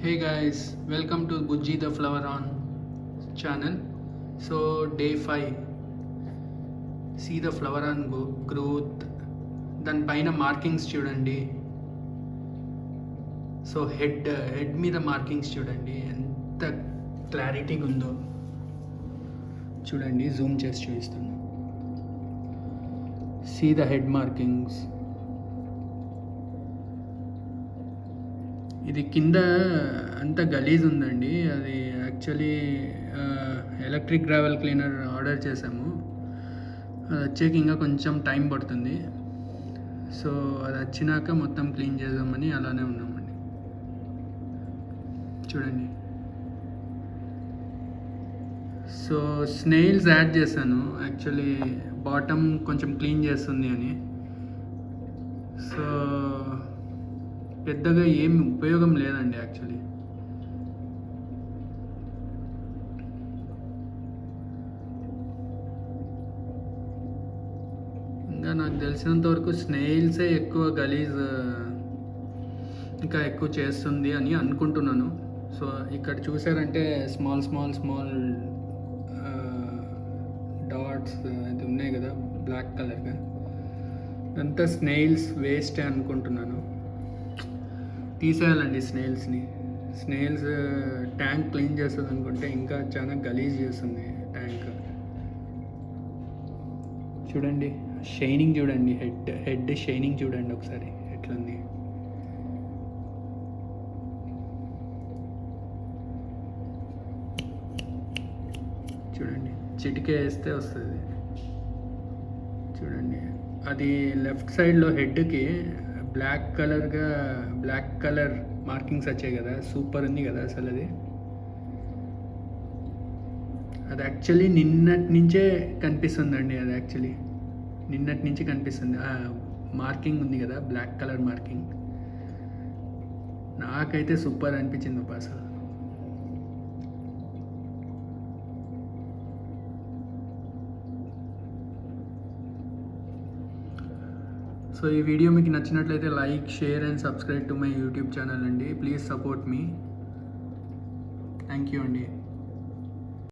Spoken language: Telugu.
Hey guys, welcome to Bujji the Flower On channel. So day 5, see the flower on growth. దాని పైన మార్కింగ్స్ చూడండి. సో హెడ్ మీద మార్కింగ్స్ చూడండి ఎంత క్లారిటీగా ఉందో. చూడండి, జూమ్ చేసి చూపిస్తాను. See the head markings. ఇది కింద అంత గలీజ్ ఉందండి. అది actually electric gravel cleaner order చేసాము. అది వచ్చేకి ఇంకా కొంచెం టైం పడుతుంది. సో అది వచ్చినాక మొత్తం క్లీన్ చేద్దామని అలానే ఉన్నామండి. చూడండి. సో స్నేల్స్ యాడ్ చేశాను యాక్చువల్లీ, బాటమ్ కొంచెం క్లీన్ చేస్తుంది అని. సో పెద్దగా ఏం ఉపయోగం లేదండి యాక్చువల్లీ. ఇంకా నాకు తెలిసినంత వరకు స్నేల్సే ఎక్కువ గలీజ్ ఇంకా ఎక్కువ చేస్తుంది అని అనుకుంటున్నాను. సో ఇక్కడ చూసారంటే స్మాల్ డాట్స్ అది ఉన్నాయి కదా బ్లాక్ కలర్గా, అంతా స్నేల్స్ వేస్ట్ అనుకుంటున్నాను. తీసేయాలండి స్నేల్స్ ట్యాంక్ క్లీన్ చేస్తుంది అనుకుంటే ఇంకా చాలా గలీజ్ చేస్తుంది ట్యాంక్. చూడండి షైనింగ్, చూడండి హెడ్ షైనింగ్ చూడండి ఒకసారి ఎట్లుంది. చూడండి, చిటికే వేస్తే వస్తుంది. చూడండి, అది లెఫ్ట్ సైడ్లో హెడ్కి బ్లాక్ కలర్ మార్కింగ్స్ వచ్చాయి కదా, సూపర్ ఉంది కదా అసలు. అది యాక్చువల్లీ నిన్నటి నుంచే కనిపిస్తుందండి. అది యాక్చువల్లీ నిన్నటి నుంచి కనిపిస్తుంది. ఆ మార్కింగ్ ఉంది కదా, బ్లాక్ కలర్ మార్కింగ్. నాకైతే సూపర్ అనిపించింది అసలు. సో ఈ వీడియో మీకు నచ్చినట్లయితే like, share and subscribe to my YouTube channel అండి. Please support me. Thank you అండి.